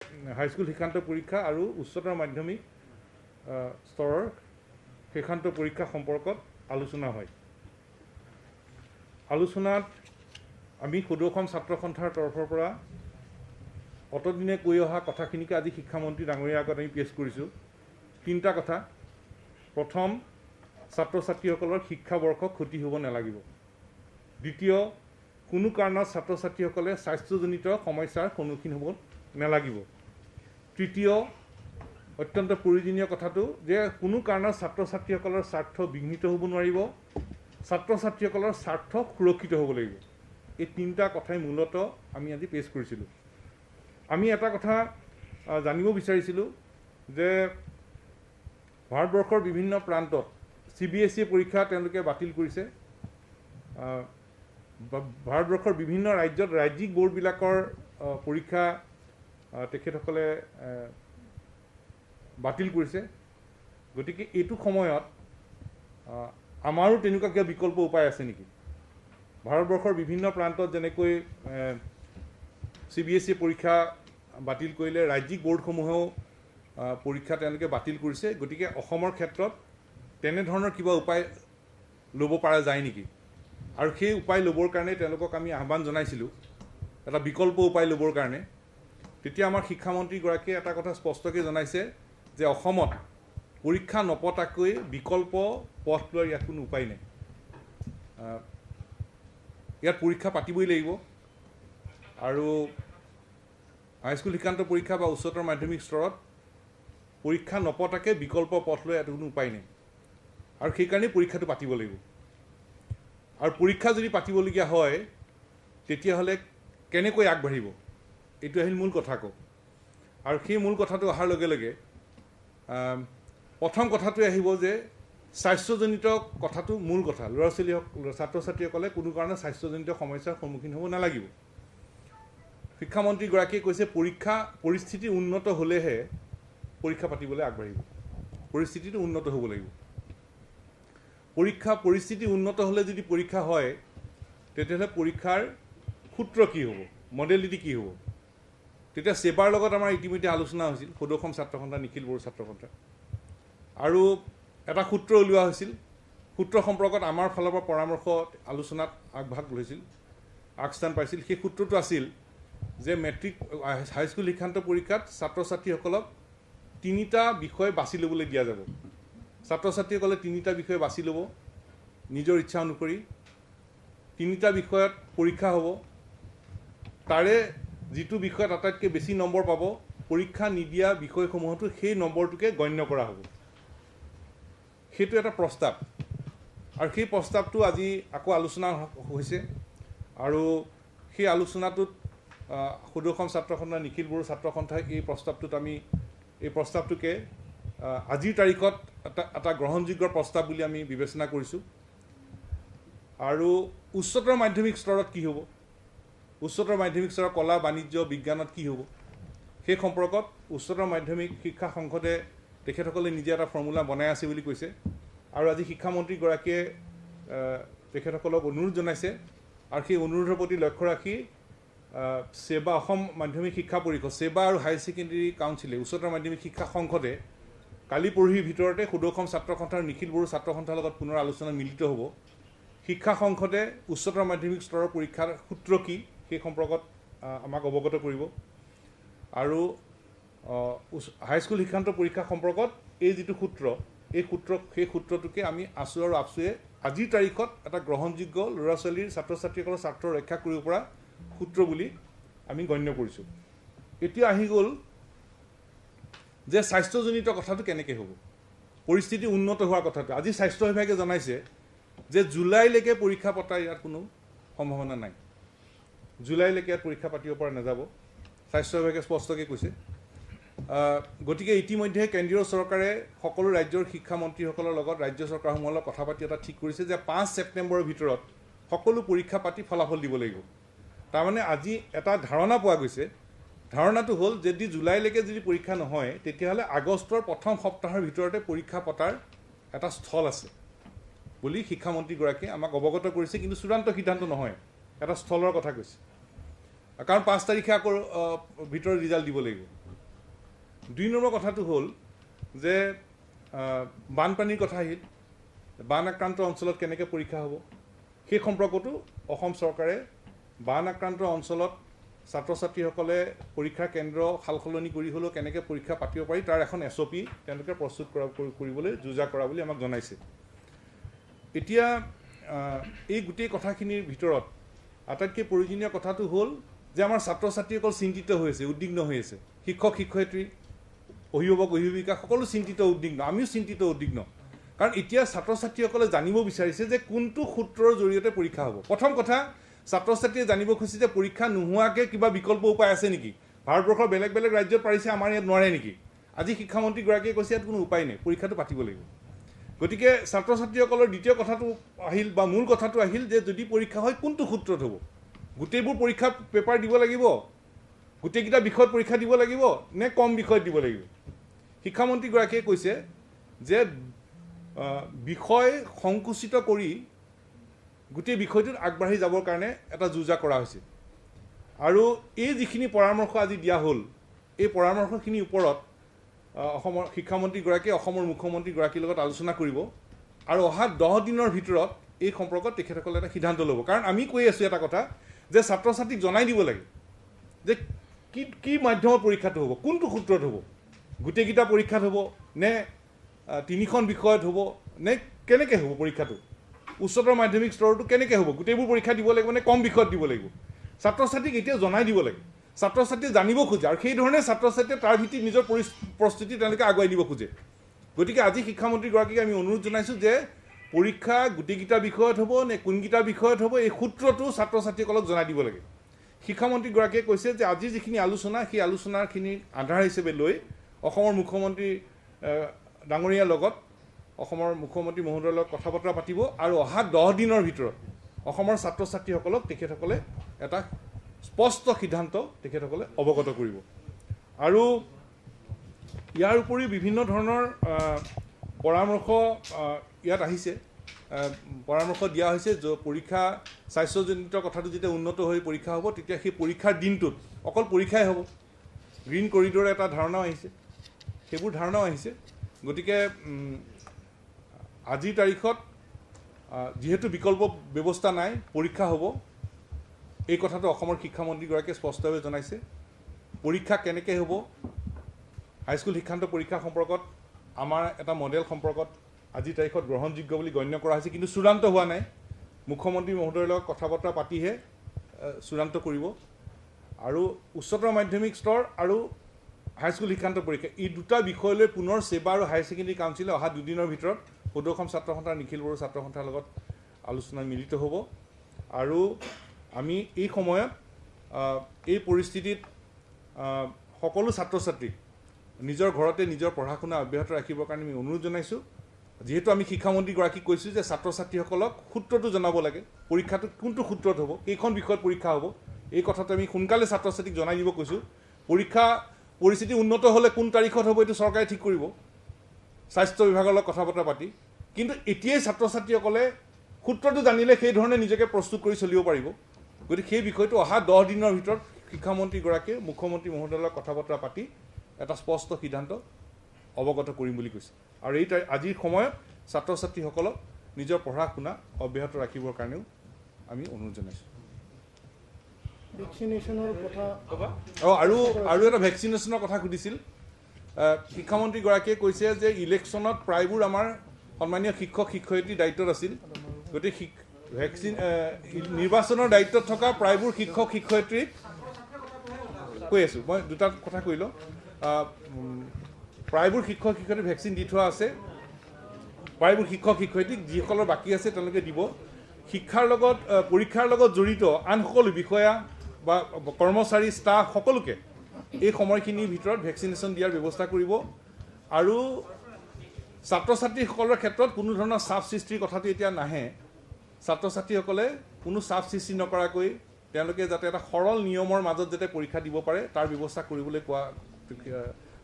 High school শিক্ষান্ত পৰীক্ষা আৰু উচ্চতৰ মাধ্যমিক স্তৰৰ শিক্ষান্ত পৰীক্ষা সম্পৰ্কত আলোচনা হয়। আলোচনাত আমি সদৌ অসম ছাত্ৰ সন্থাৰ তৰফৰ পৰা অতদিনে কৈ অহা কথাখিনিকে আজি শিক্ষামন্ত্ৰী ডাঙৰীয়াৰ আগত আমি পেশ কৰিছোঁ। তিনিটা কথা। প্ৰথম, ছাত্ৰ ছাত্ৰীসকলৰ শিক্ষাবৰ্ষ ক্ষতি হ'ব নালাগিব। দ্বিতীয়, কোনো কাৰণত ছাত্ৰ ছাত্ৰীসকলে স্বাস্থ্যজনিত সমস্যাৰ সন্মুখীন হ'ব নালাগিব। তৃতীয়, অত্যন্ত প্ৰয়োজনীয় কথাটো যে কোনো কাৰণত ছাত্ৰ ছাত্ৰীসকলৰ স্বাৰ্থ বিঘ্নিত হ'ব নোৱাৰিব, ছাত্ৰ ছাত্ৰীসকলৰ স্বাৰ্থ সুৰক্ষিত হ'ব লাগিব। এই তিনিটা কথাই মূলতঃ আমি আজি পেশ কৰিছিলোঁ। আমি এটা কথা জানিব বিচাৰিছিলোঁ যে ভাৰতবৰ্ষৰ বিভিন্ন প্ৰান্তত CBSE পৰীক্ষা তেওঁলোকে বাতিল কৰিছে। ভাৰতবৰ্ষৰ বিভিন্ন ৰাজ্যত ৰাজ্যিক বোৰ্ডবিলাকৰ পৰীক্ষা তেখেতসকলে বাতিল কৰিছে। গতিকে এইটো সময়ত আমাৰো তেনেকুৱা কিবা বিকল্প উপায় আছে নেকি? ভাৰতবৰ্ষৰ বিভিন্ন প্ৰান্তত যেনেকৈ CBSE পৰীক্ষা বাতিল কৰিলে, ৰাজ্যিক বোৰ্ডসমূহেও পৰীক্ষা তেওঁলোকে বাতিল কৰিছে। গতিকে অসমৰ ক্ষেত্ৰত তেনেধৰণৰ কিবা উপায় ল'ব পৰা যায় নেকি? আৰু সেই উপায় ল'বৰ কাৰণে তেওঁলোকক আমি আহ্বান জনাইছিলোঁ, এটা বিকল্প উপায় ল'বৰ কাৰণে। তেতিয়া আমাৰ শিক্ষামন্ত্ৰীগৰাকীয়ে এটা কথা স্পষ্টকৈ জনাইছে যে অসমত পৰীক্ষা নপতাকৈ বিকল্প পথ লোৱাৰ ইয়াত কোনো উপায় নাই। ইয়াত পৰীক্ষা পাতিবই লাগিব। আৰু হাইস্কুল শিক্ষান্ত পৰীক্ষা বা উচ্চতৰ মাধ্যমিক স্তৰত পৰীক্ষা নপতাকৈ বিকল্প পথ লৈ ইয়াত কোনো উপায় নাই। আৰু সেইকাৰণেই পৰীক্ষাটো পাতিব লাগিব। আৰু পৰীক্ষা যদি পাতিবলগীয়া হয় তেতিয়াহ'লে কেনেকৈ আগবাঢ়িব, এইটো আহিল মূল কথা কওঁ। আৰু সেই মূল কথাটো অহাৰ লগে লগে প্ৰথম কথাটোৱে আহিব যে স্বাস্থ্যজনিত কথাটো মূল কথা। ল'ৰা ছোৱালী ছাত্ৰ ছাত্ৰীসকলে কোনো কাৰণে স্বাস্থ্যজনিত সমস্যাৰ সন্মুখীন হ'ব নালাগিব। শিক্ষামন্ত্ৰীগৰাকীয়ে কৈছে পৰীক্ষা পৰিস্থিতি উন্নত হ'লেহে পৰীক্ষা পাতিবলৈ আগবাঢ়িব। পৰিস্থিতিটো উন্নত হ'ব লাগিব। পৰিস্থিতি উন্নত হ'লে যদি পৰীক্ষা হয় তেতিয়াহ'লে পৰীক্ষাৰ সূত্ৰ কি হ'ব, মডেলিটি কি হ'ব? তেতিয়া সেবাৰ লগত আমাৰ ইতিমধ্যে আলোচনা হৈছিল, সদৌ অসম ছাত্ৰ সন্থা, নিখিল বড়ো ছাত্ৰ সন্থা, আৰু এটা সূত্ৰ উলিওৱা হৈছিল। সূত্ৰ সম্পৰ্কত আমাৰ ফালৰ পৰা পৰামৰ্শ আলোচনাত আগভাগ লৈছিল, আগস্থান পাইছিল। সেই সূত্ৰটো আছিল যে মেট্ৰিক হাইস্কুল শিক্ষান্ত পৰীক্ষাত ছাত্ৰ ছাত্ৰীসকলক 3টা বিষয় বাছি ল'বলৈ দিয়া যাব। ছাত্ৰ ছাত্ৰীসকলে 3টা বিষয় বাছি ল'ব নিজৰ ইচ্ছা অনুসৰি। 3টা বিষয়ত পৰীক্ষা হ'ব। তাৰে যিটো বিষয়ত আটাইতকৈ বেছি নম্বৰ পাব, পৰীক্ষা নিদিয়া বিষয়সমূহতো সেই নম্বৰটোকে গণ্য কৰা হ'ব। সেইটো এটা প্ৰস্তাৱ। আৰু সেই প্ৰস্তাৱটো আজি আকৌ আলোচনা হৈছে। আৰু সেই আলোচনাটোত সদৌ অসম ছাত্ৰ সন্থা, নিখিল বড়ো ছাত্ৰ সন্থাই এই প্ৰস্তাৱটোকে আজিৰ তাৰিখত এটা গ্ৰহণযোগ্য প্ৰস্তাৱ বুলি আমি বিবেচনা কৰিছোঁ। আৰু উচ্চতৰ মাধ্যমিক স্তৰত কি হ'ব, উচ্চতৰ মাধ্যমিক স্তৰৰ কলা, বাণিজ্য, বিজ্ঞানত কি হ'ব, সেই সম্পৰ্কত উচ্চতৰ মাধ্যমিক শিক্ষা সংসদে তেখেতসকলে নিজে এটা ফৰ্মুলা বনাই আছে বুলি কৈছে। আৰু আজি শিক্ষামন্ত্ৰীগৰাকীয়ে তেখেতসকলক অনুৰোধ জনাইছে। আৰু সেই অনুৰোধৰ প্ৰতি লক্ষ্য ৰাখি সেবা, অসম মাধ্যমিক শিক্ষা পৰিষদ, সেবা আৰু হায়াৰ ছেকেণ্ডেৰী কাউন্সিলে, উচ্চতৰ মাধ্যমিক শিক্ষা সংসদে কালি পৰহিৰ ভিতৰতে সদৌ অসম ছাত্ৰ সন্থা আৰু নিখিল বড়ো ছাত্ৰ সন্থাৰ লগত পুনৰ আলোচনাত মিলিত হ'ব। শিক্ষা সংসদে উচ্চতৰ মাধ্যমিক স্তৰৰ পৰীক্ষাৰ সূত্ৰ কি সেই সম্পৰ্কত আমাক অৱগত কৰিব। আৰু হাইস্কুল শিক্ষান্ত পৰীক্ষা সম্পৰ্কত এই যিটো সূত্ৰ, সেই সূত্ৰটোকে আমি আছু আৰু আপছুৱে আজিৰ তাৰিখত এটা গ্ৰহণযোগ্য ল'ৰা ছোৱালীৰ, ছাত্ৰ ছাত্ৰীসকলৰ স্বাৰ্থ ৰক্ষা কৰিব পৰা সূত্ৰ বুলি আমি গণ্য কৰিছোঁ। এতিয়া আহি গ'ল যে স্বাস্থ্যজনিত কথাটো কেনেকৈ হ'ব, পৰিস্থিতি উন্নত হোৱাৰ কথাটো। আজি স্বাস্থ্য বিভাগে জনাইছে যে জুলাইলৈকে পৰীক্ষা পতাৰ ইয়াত কোনো সম্ভাৱনা নাই। জুলাইলৈকে ইয়াত পৰীক্ষা পাতিব পৰা নাযাব, স্বাস্থ্য বিভাগে স্পষ্টকৈ কৈছে। গতিকে ইতিমধ্যে কেন্দ্ৰীয় চৰকাৰে সকলো ৰাজ্যৰ শিক্ষামন্ত্ৰীসকলৰ লগত, ৰাজ্য চৰকাৰসমূহৰ লগত কথা পাতি এটা ঠিক কৰিছে যে 5 ছেপ্টেম্বৰৰ ভিতৰত সকলো পৰীক্ষা পাতি ফলাফল দিব লাগিব। তাৰমানে আজি এটা ধাৰণা পোৱা গৈছে। ধাৰণাটো হ'ল যদি জুলাইলৈকে যদি পৰীক্ষা নহয় তেতিয়াহ'লে আগষ্টৰ প্ৰথম সপ্তাহৰ ভিতৰতে পৰীক্ষা পতাৰ এটা স্থল আছে বুলি শিক্ষামন্ত্ৰীগৰাকীয়ে আমাক অৱগত কৰিছে। কিন্তু চূড়ান্ত সিদ্ধান্ত নহয়, এটা স্থলৰ কথা কৈছে। কাৰণ 5 তাৰিখে আকৌ ভিতৰত ৰিজাল্ট দিব লাগিব। 2 নম্বৰ কথাটো হ'ল যে বানপানীৰ কথা আহিল বান আক্ৰান্ত অঞ্চলত কেনেকৈ পৰীক্ষা হ'ব সেই সম্পৰ্কতো অসম চৰকাৰে বান আক্ৰান্ত অঞ্চলত ছাত্ৰ ছাত্ৰীসকলে পৰীক্ষাৰ কেন্দ্ৰ সালসলনি কৰি হ'লেও কেনেকৈ পৰীক্ষা পাতিব পাৰি তাৰ এখন SOP তেওঁলোকে প্ৰস্তুত কৰিবলৈ যোজা কৰা বুলি আমাক জনাইছে এতিয়া এই গোটেই কথাখিনিৰ ভিতৰত আটাইতকৈ প্ৰয়োজনীয় কথাটো হ'ল যে আমাৰ ছাত্ৰ ছাত্ৰীসকল চিন্তিত হৈ আছে উদ্বিগ্ন হৈ আছে শিক্ষক শিক্ষয়িত্ৰী অভিভাৱক অভিভাৱিকা সকলো চিন্তিত উদ্বিগ্ন আমিও চিন্তিত উদ্বিগ্ন কাৰণ এতিয়া ছাত্ৰ ছাত্ৰীসকলে জানিব বিচাৰিছে যে কোনটো সূত্ৰৰ জৰিয়তে পৰীক্ষা হ'ব প্ৰথম কথা ছাত্ৰ ছাত্ৰীয়ে জানিব খুজিছে যে পৰীক্ষা নোহোৱাকৈ কিবা বিকল্প উপায় আছে নেকি ভাৰতবৰ্ষৰ বেলেগ বেলেগ ৰাজ্যত পাৰিছে আমাৰ ইয়াত নোৱাৰে নেকি আজি শিক্ষামন্ত্ৰীগৰাকীয়ে কৈছে ইয়াত কোনো উপায় নাই পৰীক্ষাটো পাতিব লাগিব গতিকে ছাত্ৰ ছাত্ৰীসকলৰ দ্বিতীয় কথাটো আহিল বা মূল কথাটো আহিল যে যদি পৰীক্ষা হয় কোনটো সূত্ৰত হ'ব গোটেইবোৰ পৰীক্ষা পেপাৰ দিব লাগিব গোটেইকেইটা বিষয়ত পৰীক্ষা দিব লাগিব নে কম বিষয়ত দিব লাগিব শিক্ষামন্ত্ৰীগৰাকীয়ে কৈছে যে বিষয় সংকুচিত কৰি গোটেই বিষয়টোত আগবাঢ়ি যাবৰ কাৰণে এটা যোজা কৰা হৈছে আৰু এই যিখিনি পৰামৰ্শ আজি দিয়া হ'ল এই পৰামৰ্শখিনিৰ ওপৰত অসমৰ শিক্ষামন্ত্ৰীগৰাকীয়ে অসমৰ মুখ্যমন্ত্ৰীগৰাকীৰ লগত আলোচনা কৰিব আৰু অহা 10 দিনৰ ভিতৰত এই সম্পৰ্কত তেখেতসকলে এটা সিদ্ধান্ত ল'ব কাৰণ আমি কৈ আছোঁ এটা কথা যে ছাত্ৰ ছাত্ৰীক জনাই দিব লাগে যে কি মাধ্যমৰ পৰীক্ষাটো হ'ব কোনটো সূত্ৰত হ'ব গোটেইকেইটা পৰীক্ষাত হ'ব নে 3খন বিষয়ত হ'ব নে কেনেকৈ হ'ব পৰীক্ষাটো উচ্চতৰ মাধ্যমিক স্তৰটো কেনেকৈ হ'ব গোটেইবোৰ পৰীক্ষা দিব লাগিব নে কম বিষয়ত দিব লাগিব ছাত্ৰ ছাত্ৰীক এতিয়া জনাই দিব লাগে ছাত্ৰ ছাত্ৰীয়ে জানিব খোজে আৰু সেই ধৰণে ছাত্ৰ ছাত্ৰীয়ে তাৰ ভিত্তিত নিজৰ প্ৰস্তুতি তেওঁলোকে আগুৱাই দিব খোজে গতিকে আজি শিক্ষামন্ত্ৰীগৰাকীক আমি অনুৰোধ জনাইছোঁ যে পৰীক্ষা গোটেইকেইটা বিষয়ত হ'ব নে কোনকেইটা বিষয়ত হ'ব এই সূত্ৰটো ছাত্ৰ ছাত্ৰীসকলক জনাই দিব লাগে শিক্ষামন্ত্ৰীগৰাকীয়ে কৈছে যে আজি যিখিনি আলোচনা সেই আলোচনাখিনি আধাৰ হিচাপে লৈ অসমৰ মুখ্যমন্ত্ৰী ডাঙৰীয়াৰ লগত অসমৰ মুখ্যমন্ত্ৰী মহোদয়ৰ লগত কথা বতৰা পাতিব আৰু অহা 10 দিনৰ ভিতৰত অসমৰ ছাত্ৰ ছাত্ৰীসকলক তেখেতসকলে এটা স্পষ্ট সিদ্ধান্ত তেখেতসকলে অৱগত কৰিব আৰু ইয়াৰ উপৰিও বিভিন্ন ধৰণৰ পৰামৰ্শ ইয়াত আহিছে পৰামৰ্শ দিয়া হৈছে যে পৰীক্ষা স্বাস্থ্যজনিত কথাটো যেতিয়া উন্নত হৈ পৰীক্ষা হ'ব তেতিয়া সেই পৰীক্ষাৰ দিনটোত অকল পৰীক্ষাই হ'ব গ্ৰীণ কৰিডৰ এটা ধাৰণাও আহিছে সেইবোৰ ধাৰণাও আহিছে গতিকে আজিৰ তাৰিখত যিহেতু বিকল্প ব্যৱস্থা নাই পৰীক্ষা হ'ব এই কথাটো অসমৰ শিক্ষামন্ত্ৰীগৰাকীয়ে স্পষ্টভাৱে জনাইছে পৰীক্ষা কেনেকৈ হ'ব হাইস্কুল শিক্ষান্ত পৰীক্ষা সম্পৰ্কত আমাৰ এটা মডেল সম্পৰ্কত আজিৰ তাৰিখত গ্ৰহণযোগ্য বুলি গণ্য কৰা হৈছে কিন্তু চূড়ান্ত হোৱা নাই মুখ্যমন্ত্ৰী মহোদয়ৰ লগত কথা বতৰা পাতিহে চূড়ান্ত কৰিব আৰু উচ্চতৰ মাধ্যমিক স্তৰ আৰু হাইস্কুল শিক্ষান্ত পৰীক্ষা এই দুটা বিষয়লৈ পুনৰ সেৱা আৰু হায়াৰ ছেকেণ্ডেৰী কাউন্সিলে অহা 2 দিনৰ ভিতৰত সদৌ অসম ছাত্ৰ সন্থা নিখিল বড়ো ছাত্ৰ সন্থাৰ লগত আলোচনাত মিলিত হ'ব আৰু আমি এই সময়ত এই পৰিস্থিতিত সকলো ছাত্ৰ ছাত্ৰীক নিজৰ ঘৰতে নিজৰ পঢ়া শুনা অব্যাহত ৰাখিবৰ কাৰণে আমি অনুৰোধ জনাইছোঁ যেহেতু আমি শিক্ষামন্ত্ৰীগৰাকীক কৈছোঁ যে ছাত্ৰ ছাত্ৰীসকলক সূত্ৰটো জনাব লাগে পৰীক্ষাটো কোনটো সূত্ৰত হ'ব কেইখন বিষয়ত পৰীক্ষা হ'ব এই কথাটো আমি সোনকালে ছাত্ৰ ছাত্ৰীক জনাই দিব কৈছোঁ পৰীক্ষা পৰিস্থিতি উন্নত হ'লে কোন তাৰিখত হ'ব এইটো চৰকাৰে ঠিক কৰিব স্বাস্থ্য বিভাগৰ লগত কথা বতৰা পাতি কিন্তু এতিয়াই ছাত্ৰ ছাত্ৰীসকলে সূত্ৰটো জানিলে সেই ধৰণে নিজকে প্ৰস্তুত কৰি চলিব পাৰিব গতিকে সেই বিষয়টো অহা 10 দিনৰ ভিতৰত শিক্ষামন্ত্ৰীগৰাকীয়ে মুখ্যমন্ত্ৰী মহোদয়ৰ লগত কথা বতৰা পাতি এটা স্পষ্ট সিদ্ধান্ত অৱগত কৰিম বুলি কৈছে আৰু এই আজিৰ সময়ত ছাত্ৰ ছাত্ৰীসকলক নিজৰ পঢ়া শুনা অব্যাহত ৰাখিবৰ কাৰণেও আমি অনুৰোধ জনাইছোঁ ভেকচিনেশ্যনৰ কথা আৰু এটা ভেকচিনেশ্যনৰ কথা সুধিছিল শিক্ষামন্ত্ৰীগৰাকীয়ে কৈছে যে ইলেকশ্যনত প্ৰায়বোৰ আমাৰ সন্মানীয় শিক্ষক শিক্ষয়িত্ৰীৰ দায়িত্বত আছিল গতিকে ভেকচিন নিৰ্বাচনৰ দায়িত্বত থকা প্ৰায়বোৰ শিক্ষক শিক্ষয়িত্ৰীক কৈ আছোঁ মই দুটা কথা কৈ লওঁ প্ৰায়বোৰ শিক্ষক শিক্ষয়িত্ৰী ভেকচিন দি থোৱা আছে প্ৰায়বোৰ শিক্ষক শিক্ষয়িত্ৰীক যিসকলৰ বাকী আছে তেওঁলোকে দিব শিক্ষাৰ লগত পৰীক্ষাৰ লগত জড়িত আন সকলো বিষয়া বা কৰ্মচাৰী ষ্টাফ সকলোকে এই সময়খিনিৰ ভিতৰত ভেকচিনেশ্যন দিয়াৰ ব্যৱস্থা কৰিব আৰু ছাত্ৰ ছাত্ৰীসকলৰ ক্ষেত্ৰত কোনো ধৰণৰ চাপ সৃষ্টিৰ কথাটো এতিয়া নাহে ছাত্ৰ ছাত্ৰীসকলে কোনো চাপ সৃষ্টি নকৰাকৈ তেওঁলোকে যাতে এটা সৰল নিয়মৰ মাজত যাতে পৰীক্ষা দিব পাৰে তাৰ ব্যৱস্থা কৰিবলৈ কোৱা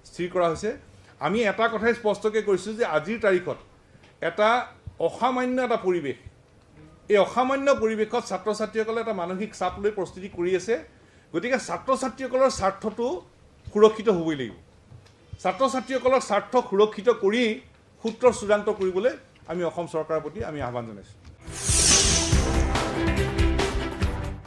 স্থিৰ কৰা হৈছে আমি এটা কথাই স্পষ্টকৈ কৈছোঁ যে আজিৰ তাৰিখত এটা অসামান্য এটা পৰিৱেশ এই অসামান্য পৰিৱেশত ছাত্ৰ ছাত্ৰীসকলে এটা মানসিক চাপ লৈ প্ৰস্তুতি কৰি আছে গতিকে ছাত্ৰ ছাত্ৰীসকলৰ স্বাৰ্থটো সুৰক্ষিত হ'বই লাগিব ছাত্ৰ ছাত্ৰীসকলৰ স্বাৰ্থ সুৰক্ষিত কৰি সূত্ৰ চূড়ান্ত কৰিবলৈ আমি অসম চৰকাৰৰ প্ৰতি আমি আহ্বান জনাইছোঁ।